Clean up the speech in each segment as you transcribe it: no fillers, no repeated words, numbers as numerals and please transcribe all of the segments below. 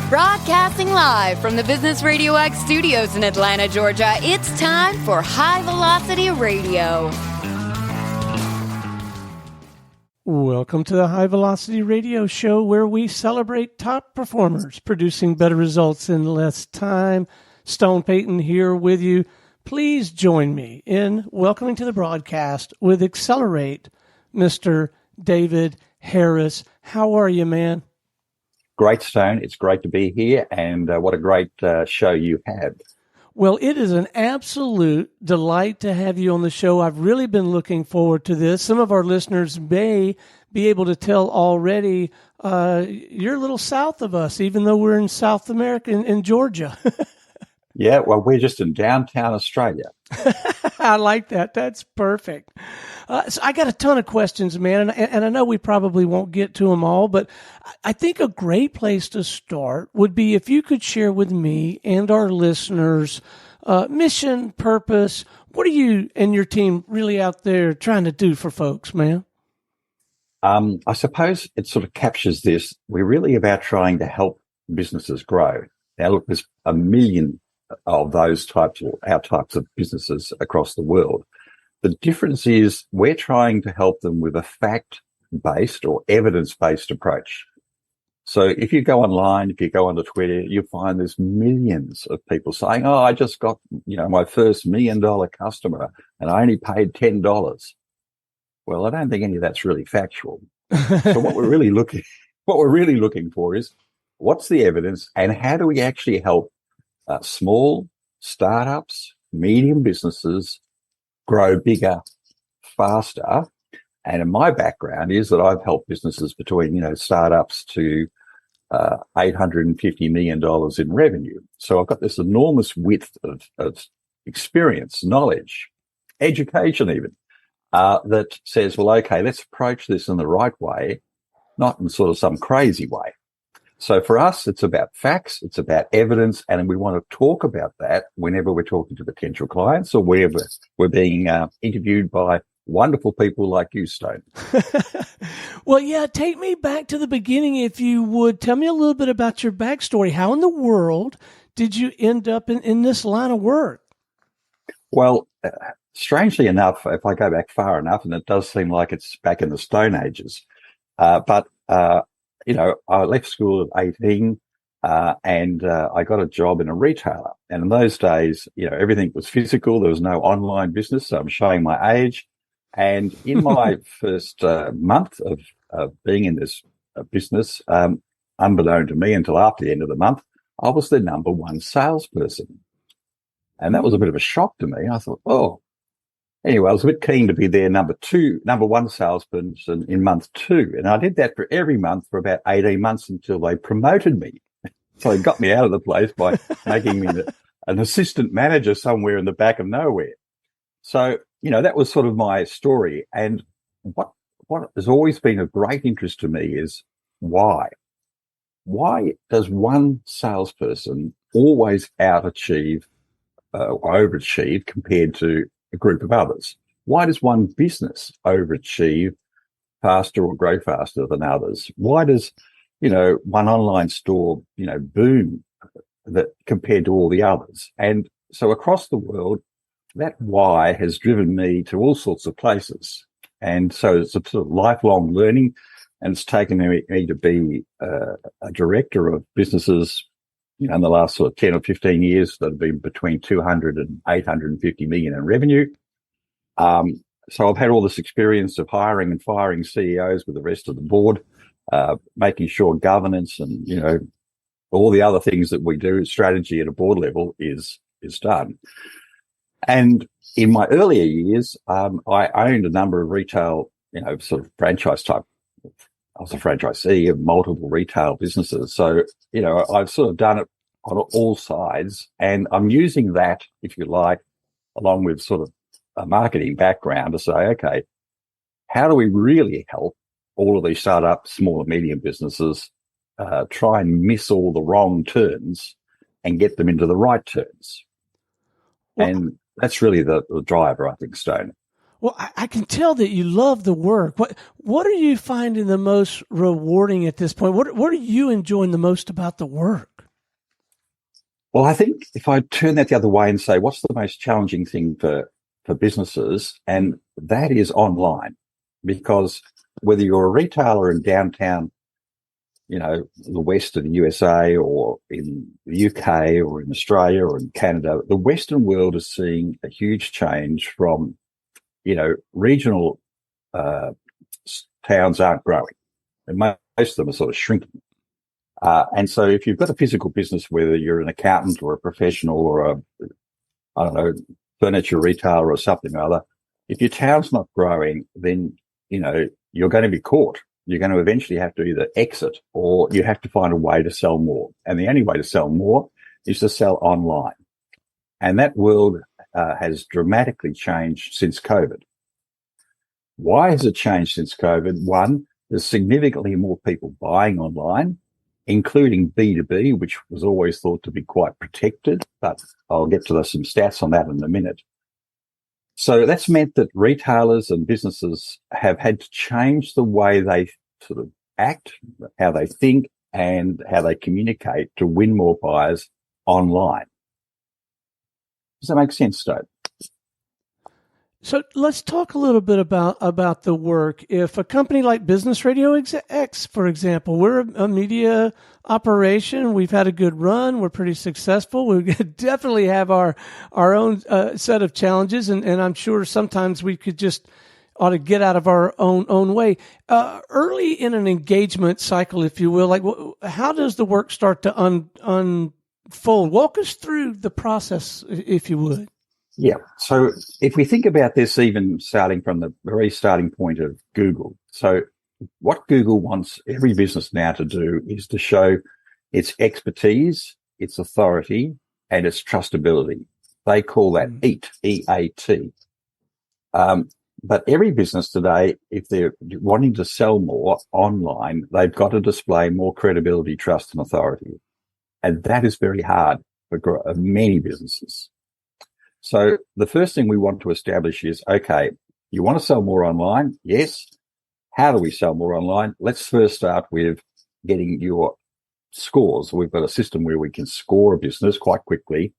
Broadcasting live from the Business RadioX studios in Atlanta, Georgia, it's time for High Velocity Radio. Welcome to the High Velocity Radio Show, where we celebrate top performers producing better results in less time. Stone Payton here with you. Please join me in welcoming to the broadcast with ACCELERATE, Mr. David Harris. How are you, man? Great, Stone. It's great to be here, and what a great show you have. Well, it is an absolute delight to have you on the show. I've really been looking forward to this. Some of our listeners may be able to tell already you're a little south of us, even though we're in South America, in Georgia. Yeah, well, we're just in downtown Australia. I like that. That's perfect. So I got a ton of questions, man, and I know we probably won't get to them all, but I think a great place to start would be if you could share with me and our listeners mission, purpose. What are you and your team really out there trying to do for folks, man? I suppose it sort of captures this. We're really about trying to help businesses grow. Now, look, there's a million of those types or our types of businesses across the world. The difference is we're trying to help them with a fact-based or evidence-based approach. So if you go online, if you go onto Twitter, you'll find there's millions of people saying, oh, I just got, my first $1 million customer and I only paid $10. Well, I don't think any of that's really factual. So what we're really looking for is what's the evidence and how do we actually help small startups, medium businesses grow bigger, faster. And in my background is that I've helped businesses between, startups to $850 million in revenue. So I've got this enormous width of experience, knowledge, education even, that says, well, okay, let's approach this in the right way, not in sort of some crazy way. So for us, it's about facts, it's about evidence, and we want to talk about that whenever we're talking to potential clients or wherever we're being interviewed by wonderful people like you, Stone. Well, yeah, take me back to the beginning, if you would. Tell me a little bit about your backstory. How in the world did you end up in this line of work? Well, strangely enough, if I go back far enough, and it does seem like it's back in the Stone Ages, I left school at 18 and I got a job in a retailer. And in those days, everything was physical. There was no online business. So I'm showing my age. And in my first month of being in this business, unbeknown to me until after the end of the month, I was the number one salesperson. And that was a bit of a shock to me. I thought, oh. Anyway, I was a bit keen to be their number one salesperson in month 2. And I did that for every month for about 18 months until they promoted me. So they got me out of the place by making me an assistant manager somewhere in the back of nowhere. So, that was sort of my story. And what has always been of great interest to me is why? Why does one salesperson always overachieve compared to a group of others? Why does one business overachieve faster or grow faster than others? Why does, one online store, boom that compared to all the others? And so across the world, that why has driven me to all sorts of places. And so it's a sort of lifelong learning, and it's taken me to be a director of businesses in the last sort of 10 or 15 years that have been between 200 and 850 million in revenue. So I've had all this experience of hiring and firing CEOs with the rest of the board, making sure governance and, all the other things that we do, strategy at a board level is done. And in my earlier years, I owned a number of retail, sort of franchise type. I was a franchisee of multiple retail businesses. So, I've sort of done it on all sides, and I'm using that, if you like, along with sort of a marketing background to say, okay, how do we really help all of these startup, small and medium businesses try and miss all the wrong turns and get them into the right turns? Well, and that's really the driver, I think, Stone. Well, I can tell that you love the work. What are you finding the most rewarding at this point? What are you enjoying the most about the work? Well, I think if I turn that the other way and say, what's the most challenging thing for businesses? And that is online, because whether you're a retailer in downtown, the west of the USA or in the UK or in Australia or in Canada, the Western world is seeing a huge change from, regional towns aren't growing, and most of them are sort of shrinking. And so if you've got a physical business, whether you're an accountant or a professional or furniture retailer or something or other, if your town's not growing, then, you're going to be caught. You're going to eventually have to either exit or you have to find a way to sell more. And the only way to sell more is to sell online. And that world has dramatically changed since COVID. Why has it changed since COVID? One, there's significantly more people buying online, including B2B, which was always thought to be quite protected, but I'll get to some stats on that in a minute. So that's meant that retailers and businesses have had to change the way they sort of act, how they think, and how they communicate to win more buyers online. Does that make sense, Stowe? So let's talk a little bit about the work. If a company like Business RadioX, for example, we're a media operation. We've had a good run. We're pretty successful. We definitely have our own set of challenges, and I'm sure sometimes we could ought to get out of our own way. Early in an engagement cycle, if you will, like how does the work start to unfold? Walk us through the process, if you would. Yeah. So if we think about this, even starting from the very starting point of Google. So what Google wants every business now to do is to show its expertise, its authority, and its trustability. They call that EAT, E-A-T. But every business today, if they're wanting to sell more online, they've got to display more credibility, trust, and authority. And that is very hard for many businesses. So the first thing we want to establish is, okay, you want to sell more online? Yes. How do we sell more online? Let's first start with getting your scores. We've got a system where we can score a business quite quickly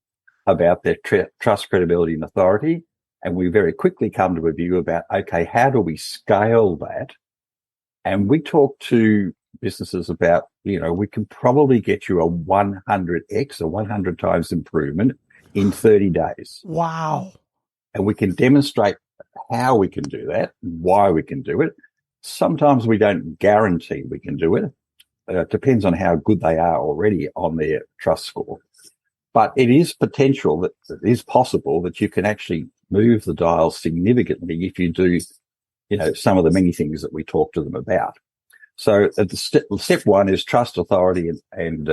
about their trust, credibility, and authority. And we very quickly come to a view about, okay, how do we scale that? And we talk to businesses about, we can probably get you a 100x, a 100 times improvement in 30 days. Wow. And we can demonstrate how we can do that, why we can do it. Sometimes we don't guarantee we can do it. It depends on how good they are already on their trust score. But it is potential that it is possible that you can actually move the dial significantly if you do, some of the many things that we talk to them about. So step one is trust, authority, and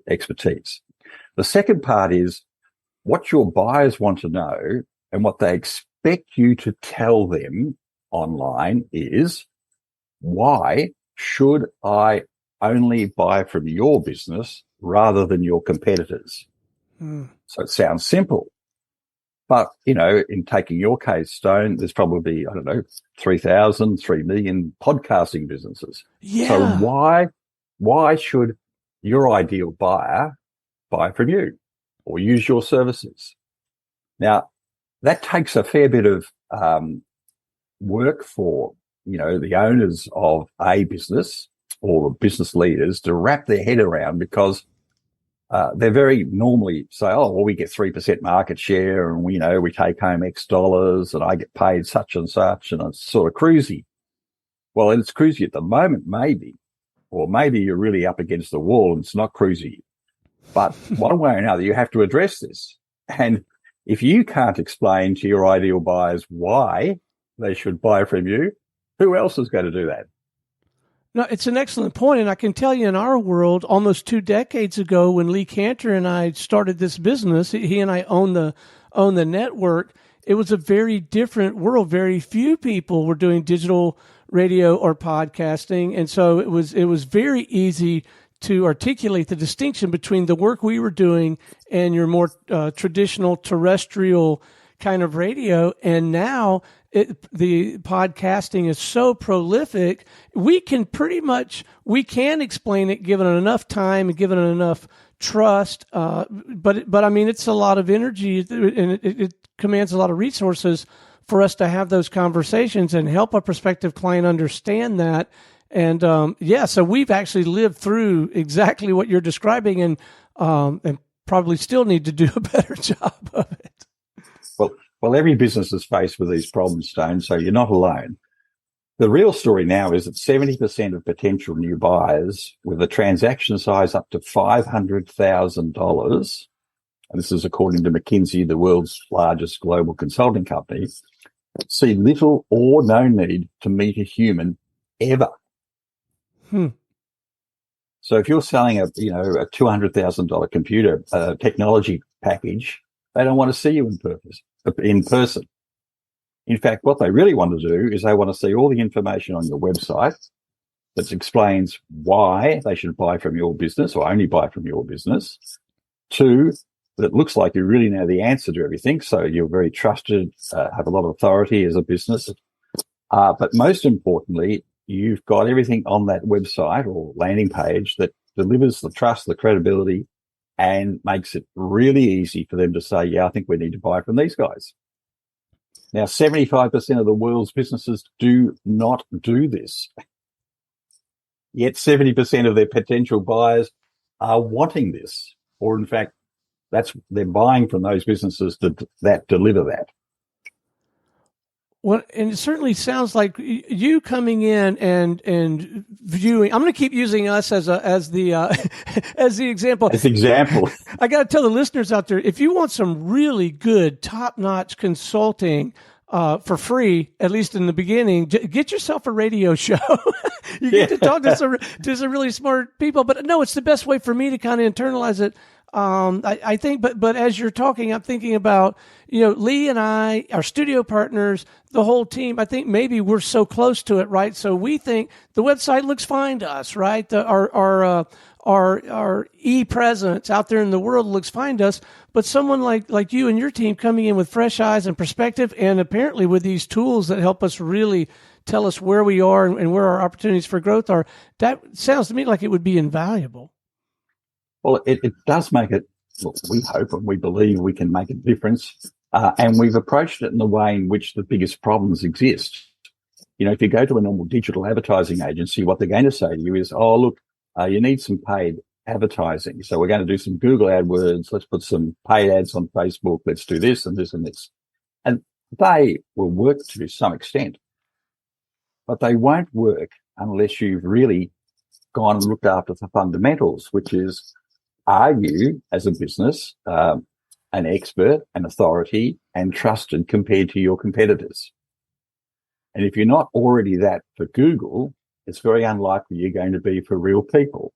expertise. The second part is what your buyers want to know and what they expect you to tell them online is, why should I only buy from your business rather than your competitors? So it sounds simple. But, in taking your case, Stone, there's probably, 3 million podcasting businesses. Yeah. So why should your ideal buyer buy from you or use your services? Now, that takes a fair bit of work for, the owners of a business or the business leaders to wrap their head around, because they're very normally say, oh, well, we get 3% market share and we take home X dollars and I get paid such and such, and it's sort of cruisy. Well, it's cruisy at the moment, maybe, or maybe you're really up against the wall and it's not cruisy. But one way or another, you have to address this. And if you can't explain to your ideal buyers why they should buy from you, who else is going to do that? No, it's an excellent point. And I can tell you, in our world, almost 2 decades ago, when Lee Cantor and I started this business, he and I own the network. It was a very different world. Very few people were doing digital radio or podcasting. And so it was very easy to articulate the distinction between the work we were doing and your more traditional terrestrial kind of radio. And now the podcasting is so prolific, we can explain it given it enough time and given it enough trust, but I mean, it's a lot of energy, and it commands a lot of resources for us to have those conversations and help a prospective client understand that. And so we've actually lived through exactly what you're describing, and probably still need to do a better job of it. Well, every business is faced with these problems, Stone, so you're not alone. The real story now is that 70% of potential new buyers with a transaction size up to $500,000, and this is according to McKinsey, the world's largest global consulting company, see little or no need to meet a human ever. So if you're selling a $200,000 computer technology package, they don't want to see you in person. In fact, what they really want to do is they want to see all the information on your website that explains why they should buy from your business or only buy from your business. 2, that it looks like you really know the answer to everything, so you're very trusted, have a lot of authority as a business. But most importantly, you've got everything on that website or landing page that delivers the trust, the credibility, and makes it really easy for them to say, yeah, I think we need to buy from these guys. Now, 75% of the world's businesses do not do this. Yet 70% of their potential buyers are wanting this, or in fact, they're buying from those businesses that deliver that. Well, and it certainly sounds like you coming in and viewing. I'm going to keep using us as the example. As example, I got to tell the listeners out there, if you want some really good, top-notch consulting for free, at least in the beginning, get yourself a radio show. You get to talk to some really smart people. But no, it's the best way for me to kind of internalize it. I think, but as you're talking, I'm thinking about, Lee and I, our studio partners, the whole team. I think maybe we're so close to it, right? So we think the website looks fine to us, right? Our e-presence out there in the world looks fine to us. But someone like you and your team coming in with fresh eyes and perspective, and apparently with these tools that help us really tell us where we are and where our opportunities for growth are, that sounds to me like it would be invaluable. Well, it does make it, we hope and we believe we can make a difference. And we've approached it in the way in which the biggest problems exist. If you go to a normal digital advertising agency, what they're going to say to you is, oh, look, you need some paid advertising. So we're going to do some Google AdWords. Let's put some paid ads on Facebook. Let's do this and this and this. And they will work to some extent, but they won't work unless you've really gone and looked after the fundamentals, which is, are you, as a business, an expert, an authority, and trusted compared to your competitors? And if you're not already that for Google, it's very unlikely you're going to be for real people.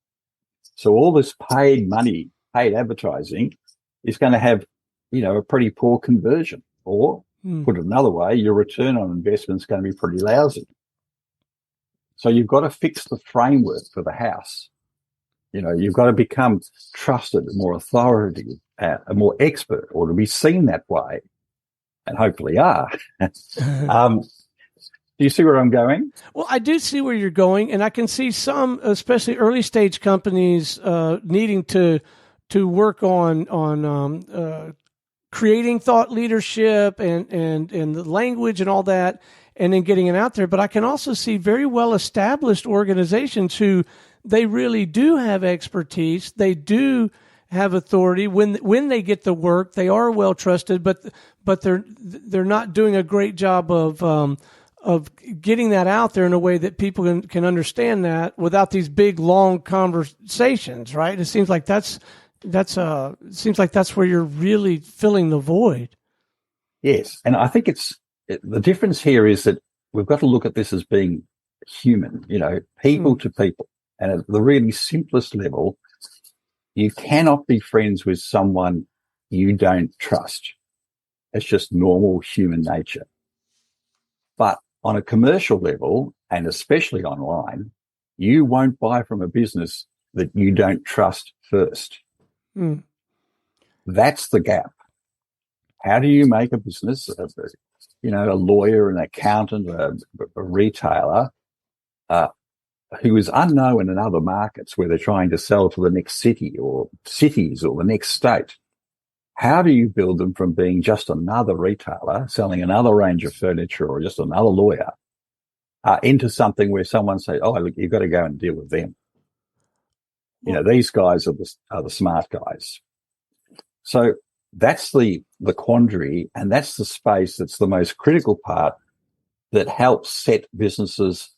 So all this paid money, paid advertising is going to have, a pretty poor conversion. Or, put it another way, your return on investment is going to be pretty lousy. So you've got to fix the framework for the house. You've got to become trusted, more authoritative, a more expert, or to be seen that way, and hopefully are. Do you see where I'm going? Well, I do see where you're going, and I can see some, especially early stage companies, needing to work on creating thought leadership and the language and all that, and then getting it out there. But I can also see very well established organizations who they really do have expertise. They do have authority. When they get the work, they are well trusted, but they're not doing a great job of getting that out there in a way that people can understand that without these big long conversations, right? It seems like that's where you're really filling the void. Yes, and I think the difference here is that we've got to look at this as being human, people to people. And at the really simplest level, you cannot be friends with someone you don't trust. It's just normal human nature. But on a commercial level, and especially online, you won't buy from a business that you don't trust first. That's the gap. How do you make a business, a lawyer, an accountant, a retailer, who is unknown in other markets where they're trying to sell to the next city or cities or the next state. How do you build them from being just another retailer selling another range of furniture or just another lawyer into something where someone says, oh, look, you've got to go and deal with them. These guys are the smart guys. So that's the quandary, and that's the space that's the most critical part that helps set businesses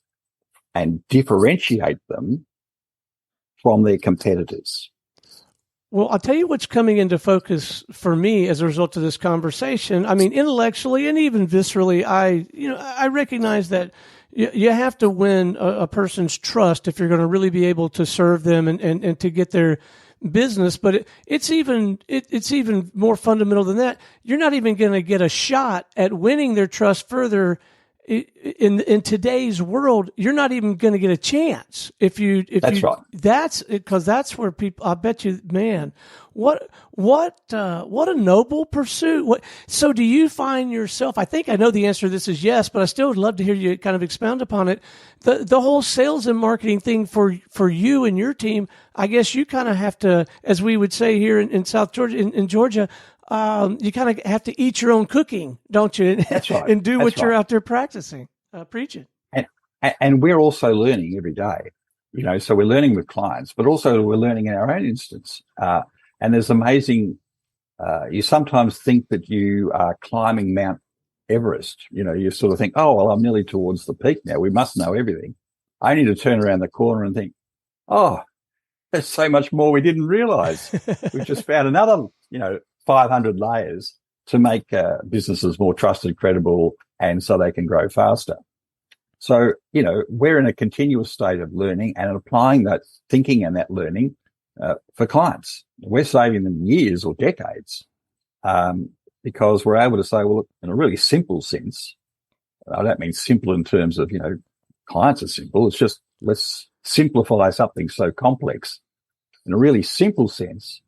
and differentiate them from their competitors. Well, I'll tell you what's coming into focus for me as a result of this conversation. I mean, intellectually and even viscerally, I recognize that you have to win a person's trust if you're going to really be able to serve them and to get their business. But it's even more fundamental than that. You're not even going to get a shot at winning their trust further. In today's world, you're not even going to get a chance Right. That's because that's where people. I bet you, man, what a noble pursuit. So do you find yourself? I think I know the answer to this is yes, but I still would love to hear you kind of expound upon it. The whole sales and marketing thing for you and your team. I guess you kind of have to, as we would say here in South Georgia, in Georgia. You kind of have to eat your own cooking, don't you? That's right. And do what That's you're right. out there practicing, preaching. And we're also learning every day, so we're learning with clients, but also we're learning in our own instance. And there's amazing, you sometimes think that you are climbing Mount Everest. You sort of think, oh, well, I'm nearly towards the peak now. We must know everything. I need to turn around the corner and think, oh, there's so much more we didn't realize. We've just found another, 500 layers to make businesses more trusted, credible, and so they can grow faster. So, we're in a continuous state of learning and applying that thinking and that learning for clients. We're saving them years or decades because we're able to say, well, look, in a really simple sense, I don't mean simple in terms of, clients are simple. It's just let's simplify something so complex. In a really simple sense,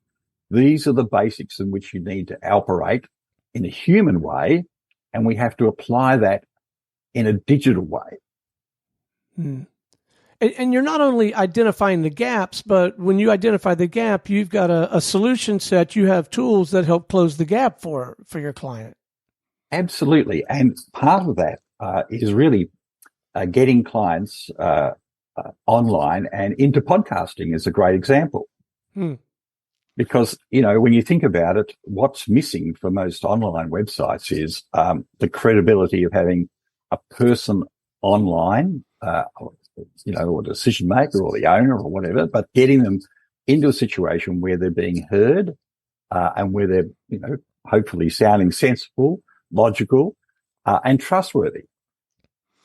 these are the basics in which you need to operate in a human way, and we have to apply that in a digital way. And you're not only identifying the gaps, but when you identify the gap, you've got a solution set. You have tools that help close the gap for your client. Absolutely. And part of that is really getting clients online and into podcasting is a great example. Because, when you think about it, what's missing for most online websites is the credibility of having a person online, or decision maker or the owner or whatever, but getting them into a situation where they're being heard and where they're, hopefully sounding sensible, logical, and trustworthy.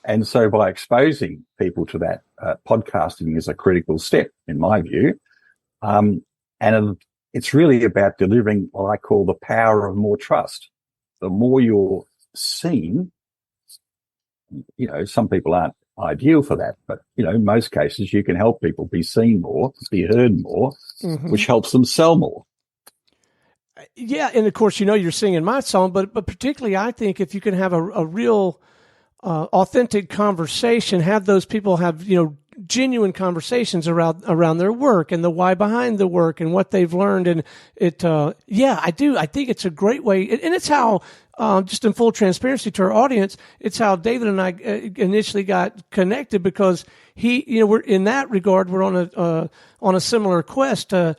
And so by exposing people to that, podcasting is a critical step, in my view. And it's really about delivering what I call the power of more trust. The more you're seen, some people aren't ideal for that, but, in most cases, you can help people be seen more, be heard more, which helps them sell more. Yeah. And of course, you're singing my song, but particularly I think if you can have a real authentic conversation, have those people have, genuine conversations around their work and the why behind the work and what they've learned. And I do. I think it's a great way. And it's how, just in full transparency to our audience, it's how David and I initially got connected because we're in that regard, we're on a similar quest to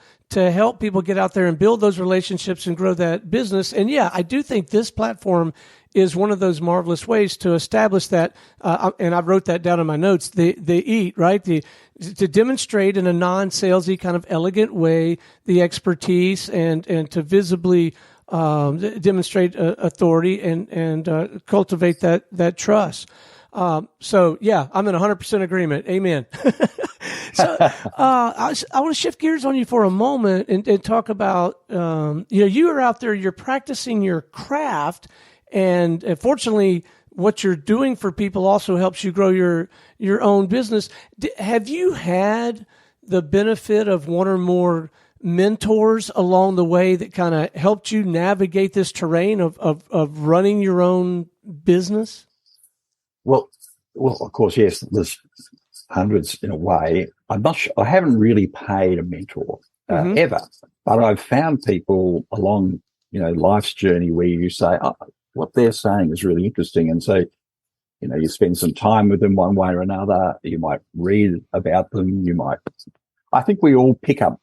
help people get out there and build those relationships and grow that business. And I do think this platform is one of those marvelous ways to establish that, and I wrote that down in my notes, the EAT, right? To demonstrate in a non-salesy kind of elegant way the expertise and to visibly demonstrate authority and cultivate that trust. So I'm in 100% agreement. Amen. So I want to shift gears on you for a moment and talk about, you are out there, you're practicing your craft. And fortunately, what you're doing for people also helps you grow your own business. Have you had the benefit of one or more mentors along the way that kind of helped you navigate this terrain of running your own business? Well, of course, yes. There's hundreds in a way. I haven't really paid a mentor ever, but I've found people along, life's journey where you say, oh, what they're saying is really interesting. And so, you spend some time with them one way or another. You might read about them. I think we all pick up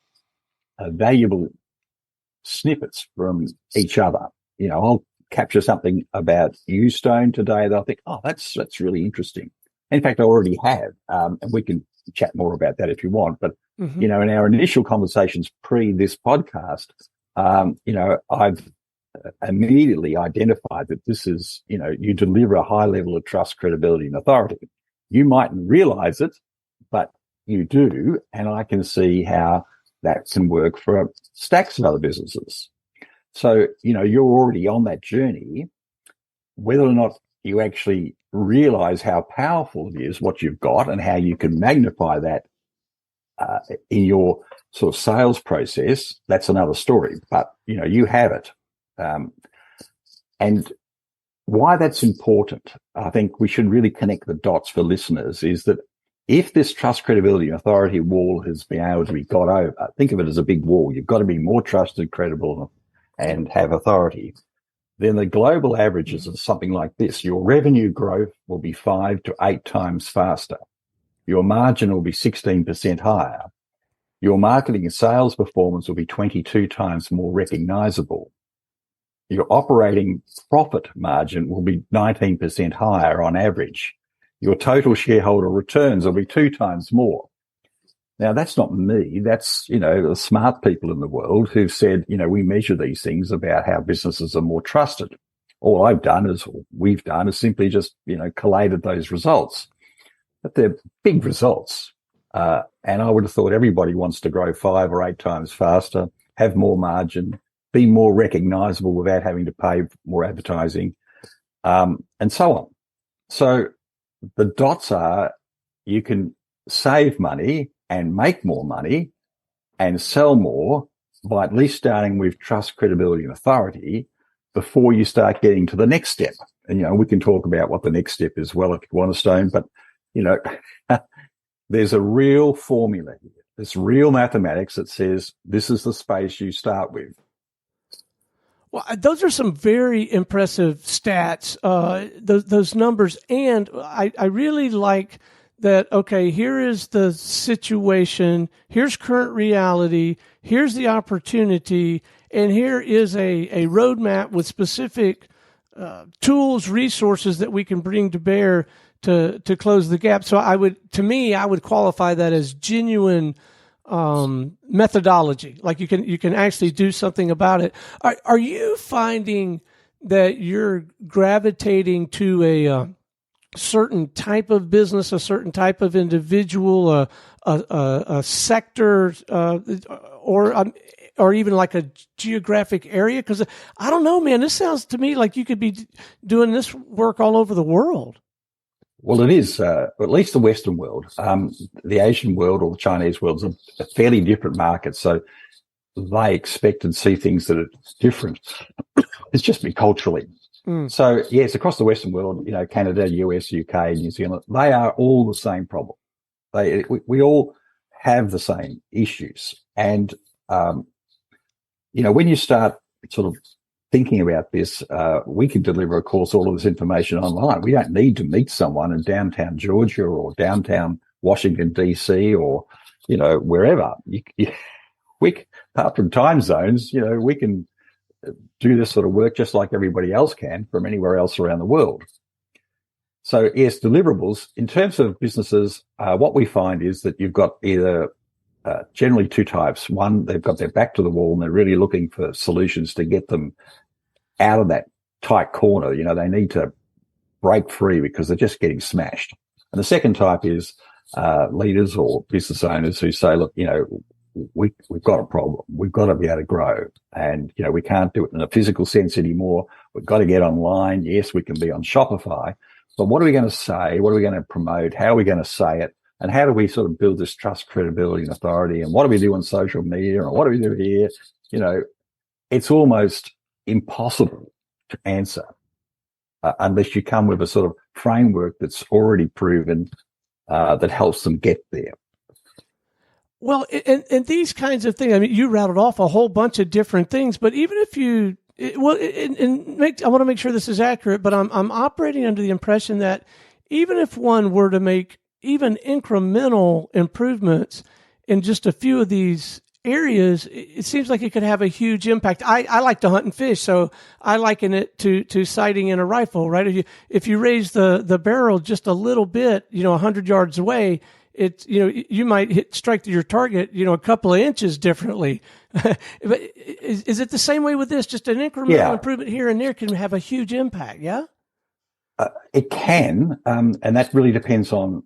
valuable snippets from each other. I'll capture something about you, Stone, today that I think, oh, that's really interesting. In fact, I already have, and we can chat more about that if you want. But, in our initial conversations pre this podcast, I've immediately identified that this is, you deliver a high level of trust, credibility, and authority. You mightn't realize it, but you do. And I can see how that can work for stacks of other businesses. So, you're already on that journey. Whether or not you actually realize how powerful it is, what you've got, and how you can magnify that in your sort of sales process, that's another story. But, you have it. And why that's important, I think we should really connect the dots for listeners, is that if this trust, credibility, and authority wall has been able to be got over, think of it as a big wall. You've got to be more trusted, credible, and have authority. Then the global averages are something like this. Your revenue growth will be 5 to 8 times faster. Your margin will be 16% higher. Your marketing and sales performance will be 22 times more recognizable. Your operating profit margin will be 19% higher on average. Your total shareholder returns will be 2 times more. Now, that's not me. That's, the smart people in the world who've said, we measure these things about how businesses are more trusted. All we've done is simply just, collated those results. But they're big results. And I would have thought everybody wants to grow 5 or 8 times faster, have more margin, be more recognizable without having to pay more advertising, and so on. So the dots are, you can save money and make more money and sell more by at least starting with trust, credibility, and authority before you start getting to the next step. And, we can talk about what the next step is well if you want to, Stone, but, there's a real formula here. There's real mathematics that says this is the space you start with. Well, those are some very impressive stats, those numbers. And I really like that, okay, here is the situation, here's current reality, here's the opportunity, and here is a roadmap with specific tools, resources that we can bring to bear to close the gap. So I would qualify that as genuine methodology. Like you can actually do something about it. Are you finding that you're gravitating to a certain type of business, a certain type of individual, a sector, or even like a geographic area? Because I don't know, man, this sounds to me like you could be doing this work all over the world. Well, it is, at least the Western world. The Asian world or the Chinese world is a fairly different market. So they expect and see things that are different. It's just me culturally. So, yes, across the Western world, Canada, US, UK, New Zealand, they are all the same problem. We all have the same issues. And, when you start sort of thinking about this, we can deliver, of course, all of this information online. We don't need to meet someone in downtown Georgia or downtown Washington, D.C. or, wherever. Apart from time zones, we can do this sort of work just like everybody else can from anywhere else around the world. So, yes, deliverables. In terms of businesses, what we find is that you've got either generally 2 types. One, they've got their back to the wall and they're really looking for solutions to get them out of that tight corner. They need to break free because they're just getting smashed. And the second type is leaders or business owners who say, look, we've got a problem. We've got to be able to grow. And, we can't do it in a physical sense anymore. We've got to get online. Yes, we can be on Shopify. But what are we going to say? What are we going to promote? How are we going to say it? And how do we sort of build this trust, credibility, and authority? And what do we do on social media? And what do we do here? It's almost impossible to answer unless you come with a sort of framework that's already proven that helps them get there. Well, and these kinds of things, I mean, you rattled off a whole bunch of different things, but even if you, I want to make sure this is accurate, but I'm operating under the impression that even if one were to make even incremental improvements in just a few of these areas, it seems like it could have a huge impact. I like to hunt and fish, so I liken it to sighting in a rifle, right? If you raise the barrel just a little bit, 100 yards away, it's, you might strike your target, a couple of inches differently. But is it the same way with this? Just an incremental improvement here and there can have a huge impact. Yeah. It can, and that really depends on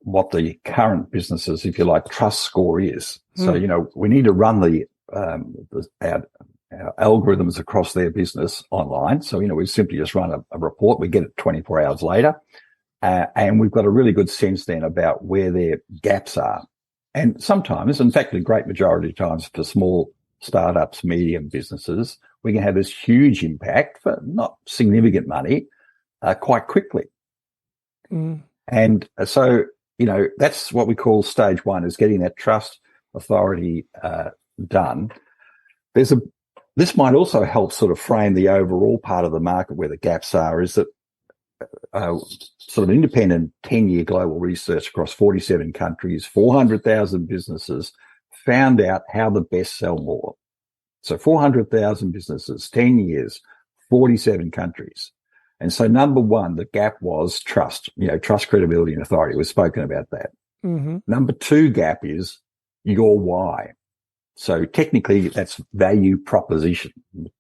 what the current business's, if you like, trust score is. So, we need to run our algorithms across their business online. So, we simply just run a report. We get it 24 hours later. And we've got a really good sense then about where their gaps are. And sometimes, in fact, the great majority of times for small startups, medium businesses, we can have this huge impact for not significant money quite quickly. And so, that's what we call stage one, is getting that trust authority done. This might also help sort of frame the overall part of the market where the gaps are, is that sort of independent 10-year global research across 47 countries, 400,000 businesses found out how to best sell more. So 400,000 businesses, 10 years, 47 countries. And so number one, the gap was trust, trust, credibility, and authority. We've spoken about that. Number two gap is your why. So technically that's value proposition.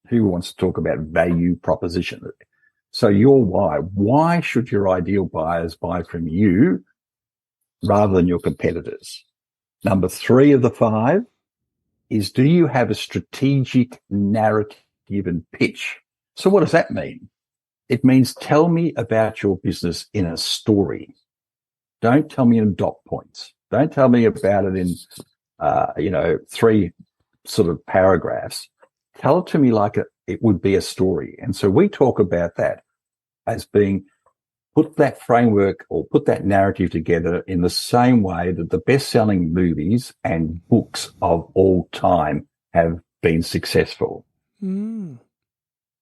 Who wants to talk about value proposition? So your why should your ideal buyers buy from you rather than your competitors? Number three of the five is, do you have a strategic narrative and pitch? So what does that mean? It means tell me about your business in a story. Don't tell me in dot points. Don't tell me about it in, three sort of paragraphs. Tell it to me like it would be a story. And so we talk about that as being, put that framework or put that narrative together in the same way that the best-selling movies and books of all time have been successful. And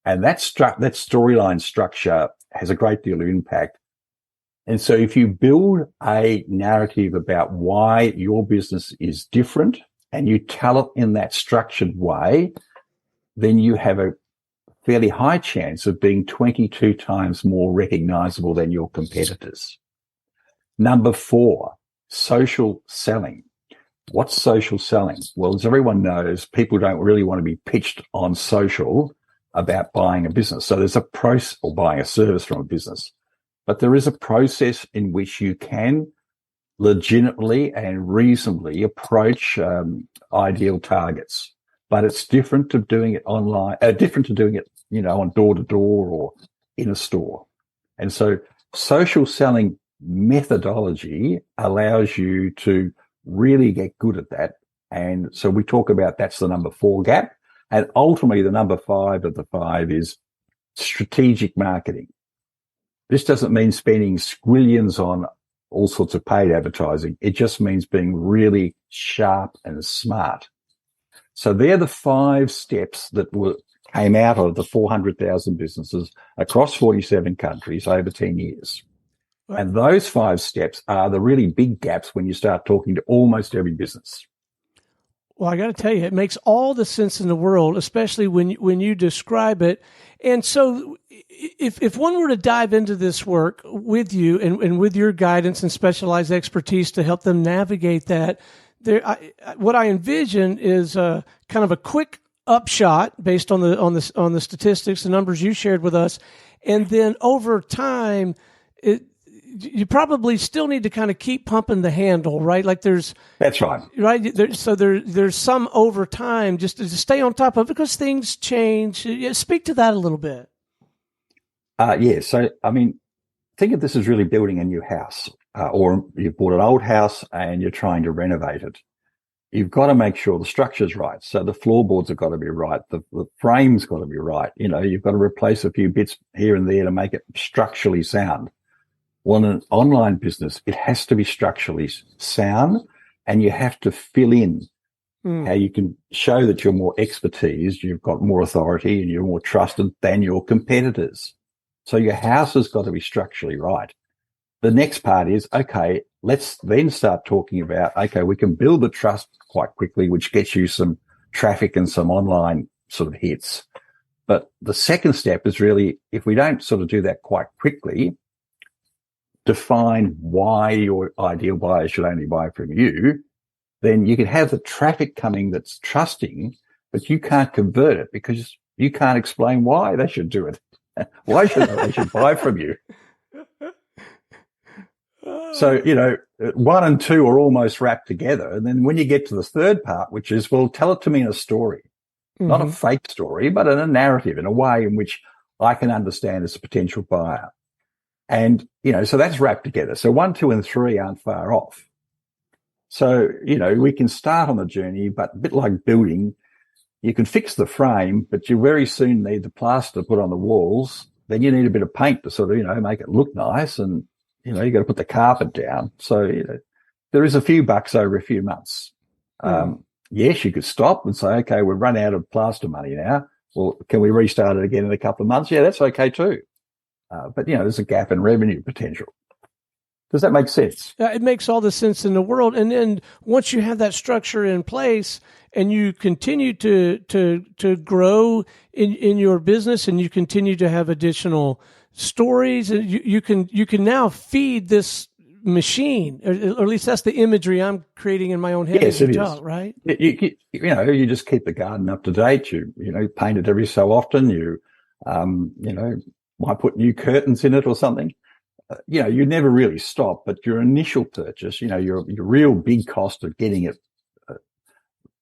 that storyline structure has a great deal of impact. And so if you build a narrative about why your business is different and you tell it in that structured way, then you have a fairly high chance of being 22 times more recognizable than your competitors. Number four, social selling. What's social selling? Well, as everyone knows, people don't really want to be pitched on social about buying a business. So there's a process, or buying a service from a business, but there is a process in which you can legitimately and reasonably approach ideal targets. But it's different to doing it online, different to doing it, on door to door or in a store. And so social selling methodology allows you to really get good at that. And so we talk about that's the number four gap. And ultimately the number five of the five is strategic marketing. This doesn't mean spending squillions on all sorts of paid advertising. It just means being really sharp and smart. So they're the five steps that came out of the 400,000 businesses across 47 countries over 10 years. Right. And those five steps are the really big gaps when you start talking to almost every business. Well, I got to tell you, it makes all the sense in the world, especially when you describe it. And so if one were to dive into this work with you and with your guidance and specialized expertise to help them navigate that, what I envision is kind of a quick upshot based on the statistics, the numbers you shared with us, and then over time, you probably still need to kind of keep pumping the handle, right? Like that's right, right. There's some over time just to stay on top of it because things change. Speak to that a little bit. Yeah. So I mean, think of this as really building a new house. Or you've bought an old house and you're trying to renovate it. You've got to make sure the structure's right. So the floorboards have got to be right. The frame's got to be right. You've got to replace a few bits here and there to make it structurally sound. Well, in an online business, it has to be structurally sound, and you have to fill in how you can show that you're more expertise, you've got more authority, and you're more trusted than your competitors. So your house has got to be structurally right. The next part is, okay, let's then start talking about, okay, we can build the trust quite quickly, which gets you some traffic and some online sort of hits. But the second step is really, if we don't sort of do that quite quickly, define why your ideal buyer should only buy from you, then you can have the traffic coming that's trusting, but you can't convert it because you can't explain why they should do it. Why should they should buy from you? So, 1 and 2 are almost wrapped together. And then when you get to the third part, which is, well, tell it to me in a story, not a fake story, but in a narrative, in a way in which I can understand as a potential buyer. And, so that's wrapped together. So 1, 2, and 3 aren't far off. So, we can start on the journey, but a bit like building, you can fix the frame, but you very soon need the plaster put on the walls. Then you need a bit of paint to sort of, make it look nice. And, you got to put the carpet down. So, there is a few bucks over a few months. Yes, you could stop and say, okay, we've run out of plaster money now. Well, can we restart it again in a couple of months? Yeah, that's okay too. But, there's a gap in revenue potential. Does that make sense? It makes all the sense in the world. And then once you have that structure in place and you continue to grow in your business and you continue to have additional stories, and you can now feed this machine, or at least that's the imagery I'm creating in my own head. Yes, it is. Right? You just keep the garden up to date. You paint it every so often. You might put new curtains in it or something. You never really stop, but your initial purchase, your real big cost of getting it,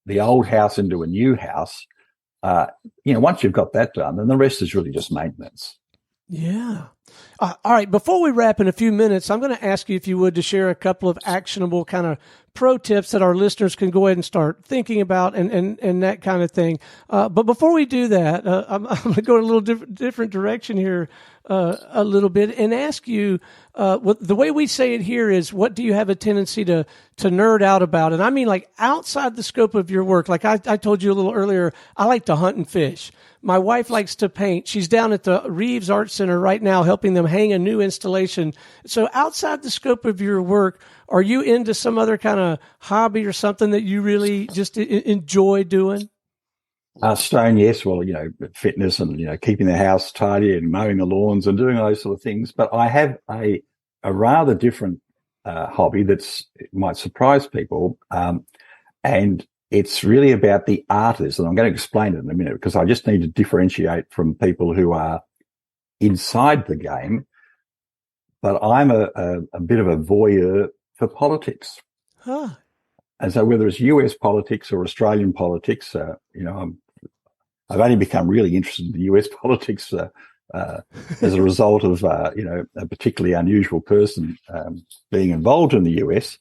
the old house into a new house, once you've got that done, then the rest is really just maintenance. Yeah. All right. Before we wrap in a few minutes, I'm going to ask you if you would to share a couple of actionable kind of pro tips that our listeners can go ahead and start thinking about and that kind of thing. But before we do that, I'm going to go in a little different direction here a little bit and ask you, the way we say it here is, what do you have a tendency to nerd out about? And I mean, like outside the scope of your work. Like I told you a little earlier, I like to hunt and fish. My wife likes to paint. She's down at the Reeves Art Center right now helping them hang a new installation. So outside the scope of your work, are you into some other kind of hobby or something that you really just enjoy doing? Stone, yes. Well, fitness and, keeping the house tidy and mowing the lawns and doing those sort of things. But I have a rather different hobby it might surprise people. And it's really about the artist. And I'm going to explain it in a minute because I just need to differentiate from people who are inside the game. But I'm a bit of a voyeur for politics. Huh. And so whether it's US politics or Australian politics, I've only become really interested in the US politics as a result of, a particularly unusual person being involved in the US.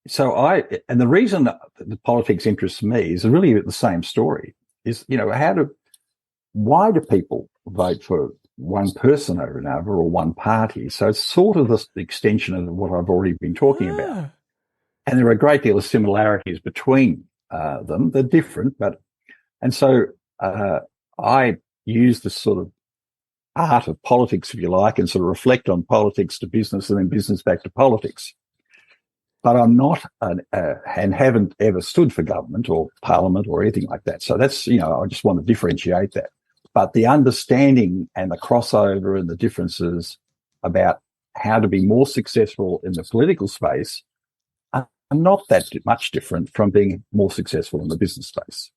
So and the reason that the politics interests me is really the same story is, why do people vote for one person over another or one party? So it's sort of the extension of what I've already been talking about. And there are a great deal of similarities between them. They're different, and so I use this sort of art of politics, if you like, and sort of reflect on politics to business and then business back to politics. But I'm not and haven't ever stood for government or parliament or anything like that. So that's, I just want to differentiate that. But the understanding and the crossover and the differences about how to be more successful in the political space are not that much different from being more successful in the business space.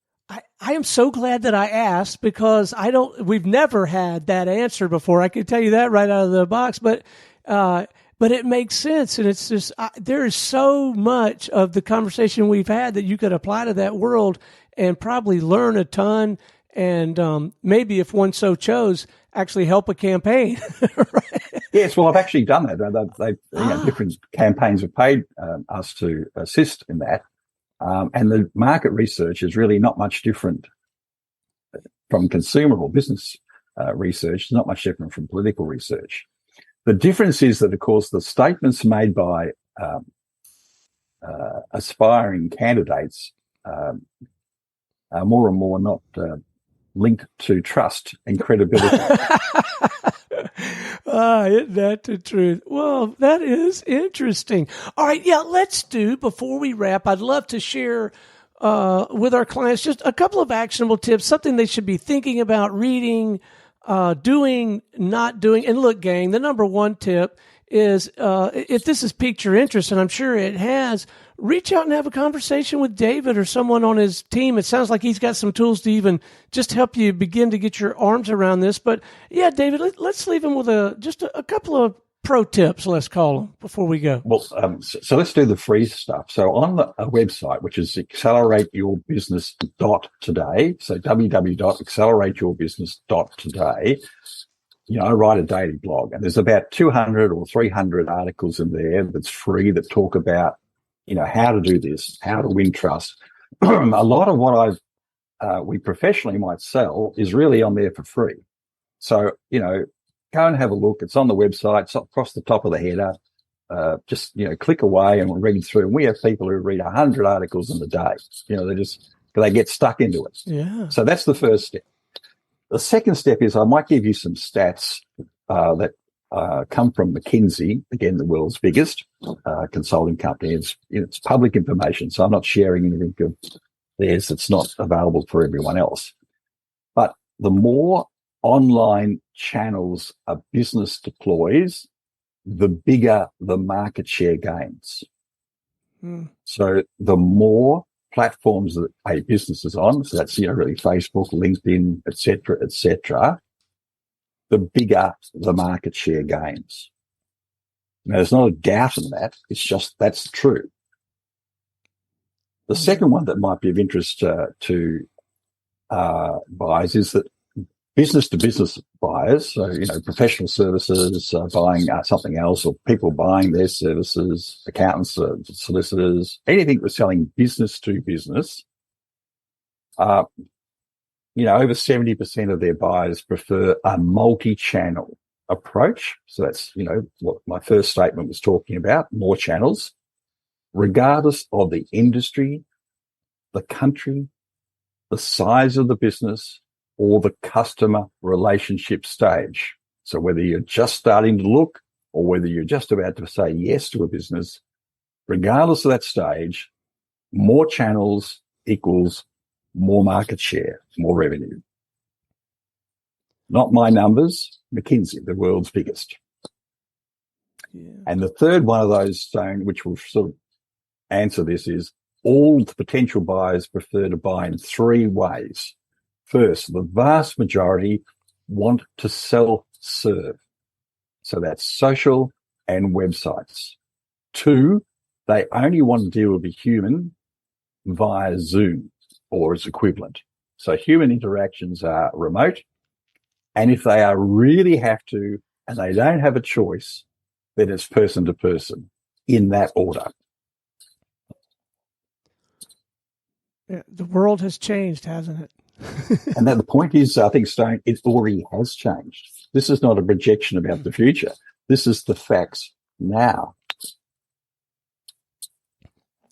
I am so glad that I asked because we've never had that answer before. I can tell you that right out of the box, but it makes sense. And it's just, there is so much of the conversation we've had that you could apply to that world and probably learn a ton. And maybe if one so chose, actually help a campaign. Right? Yes, well, I've actually done that. Different campaigns have paid us to assist in that. And the market research is really not much different from consumer or business research. It's not much different from political research. The difference is that, of course, the statements made by aspiring candidates are more and more not linked to trust and credibility. Isn't that the truth? Well, that is interesting. All right, yeah, before we wrap, I'd love to share with our clients just a couple of actionable tips, something they should be thinking about, reading, doing, not doing. And look, gang, the number one tip is if this has piqued your interest, and I'm sure it has, reach out and have a conversation with David or someone on his team. It sounds like he's got some tools to even just help you begin to get your arms around this. But yeah, David, let's leave him with just a couple of pro tips, let's call them, before we go. Well, so let's do the free stuff. So on a website, which is ACCELERATEYOURBusiness.Today, so www.ACCELERATEYOURBusiness.Today, I write a daily blog, and there's about 200 or 300 articles in there that's free that talk about, how to do this, how to win trust. A lot of what we professionally might sell is really on there for free. So, go and have a look. It's on the website. It's across the top of the header. Just, click away and we'll read through. And we have people who read 100 articles in a day. They get stuck into it. Yeah. So that's the first step. The second step is I might give you some stats that come from McKinsey, again, the world's biggest consulting company. It's public information, so I'm not sharing anything of theirs that's not available for everyone else. But the more online channels a business deploys, the bigger the market share gains. So the more platforms that a business is on, so that's really Facebook, LinkedIn, et cetera, the bigger the market share gains. Now, there's not a doubt in that. It's just that's true. The second one that might be of interest to buyers is that business-to-business buyers, so professional services buying something else, or people buying their services, accountants, solicitors, anything that's selling business to business. Over 70% of their buyers prefer a multi-channel approach. So that's, what my first statement was talking about, more channels, regardless of the industry, the country, the size of the business, or the customer relationship stage. So whether you're just starting to look or whether you're just about to say yes to a business, regardless of that stage, more channels equals more market share, more revenue. Not my numbers, McKinsey, the world's biggest. Yeah. And the third one of those, which will sort of answer this, is all the potential buyers prefer to buy in three ways. First, the vast majority want to self-serve. So that's social and websites. Two, they only want to deal with a human via Zoom or its equivalent. So human interactions are remote. And if they really have to, and they don't have a choice, then it's person to person in that order. Yeah, the world has changed, hasn't it? And then the point is, I think, Stone, it already has changed. This is not a projection about the future. This is the facts now.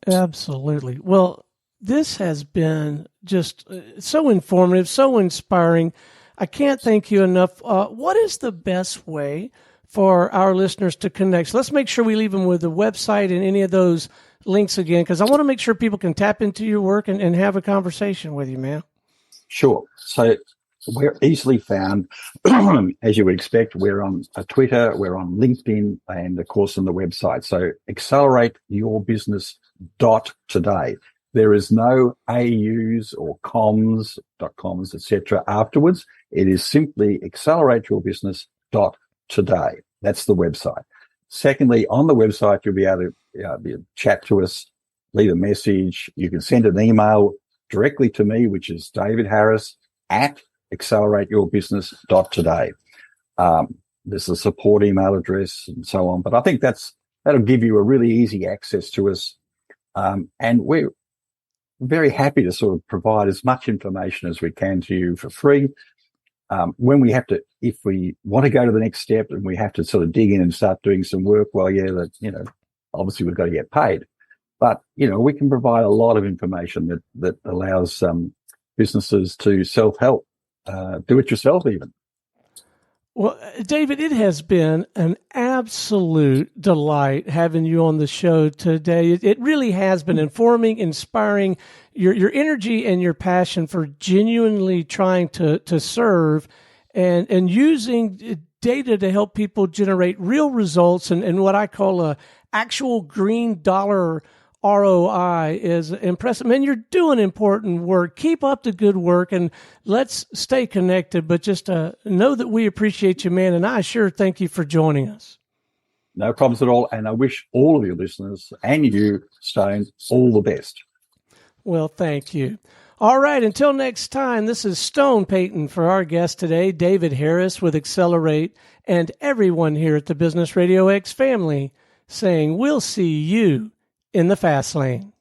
Absolutely. Well, this has been just so informative, so inspiring. I can't thank you enough. What is the best way for our listeners to connect? So let's make sure we leave them with the website and any of those links again, because I want to make sure people can tap into your work and have a conversation with you, man. Sure. So we're easily found, as you would expect. We're on Twitter, we're on LinkedIn, and of course on the website. So ACCELERATEYOURBusiness.Today. There is no AUs or coms, etc. afterwards. It is simply ACCELERATEYOURBusiness.Today. That's the website. Secondly, on the website, you'll be able to chat to us, leave a message. You can send an email directly to me, which is David Harris at ACCELERATEYOURBusiness.Today. There's a support email address and so on, but I think that'll give you a really easy access to us. And we're very happy to sort of provide as much information as we can to you for free. when we have to, if we want to go to the next step and we have to sort of dig in and start doing some work, well, yeah, that, obviously we've got to get paid. But, we can provide a lot of information that allows businesses to self-help, do it yourself even. Well, David, it has been an absolute delight having you on the show today. It really has been informing, inspiring. Your energy and your passion for genuinely trying to serve and using data to help people generate real results and what I call a actual green dollar ROI is impressive. Man, you're doing important work. Keep up the good work, and let's stay connected. But just know that we appreciate you, man, and I sure thank you for joining us. No problems at all, and I wish all of your listeners and you, Stone, all the best. Well, thank you. All right, until next time, this is Stone Payton for our guest today, David Harris with Accelerate, and everyone here at the Business RadioX family saying we'll see you in the fast lane.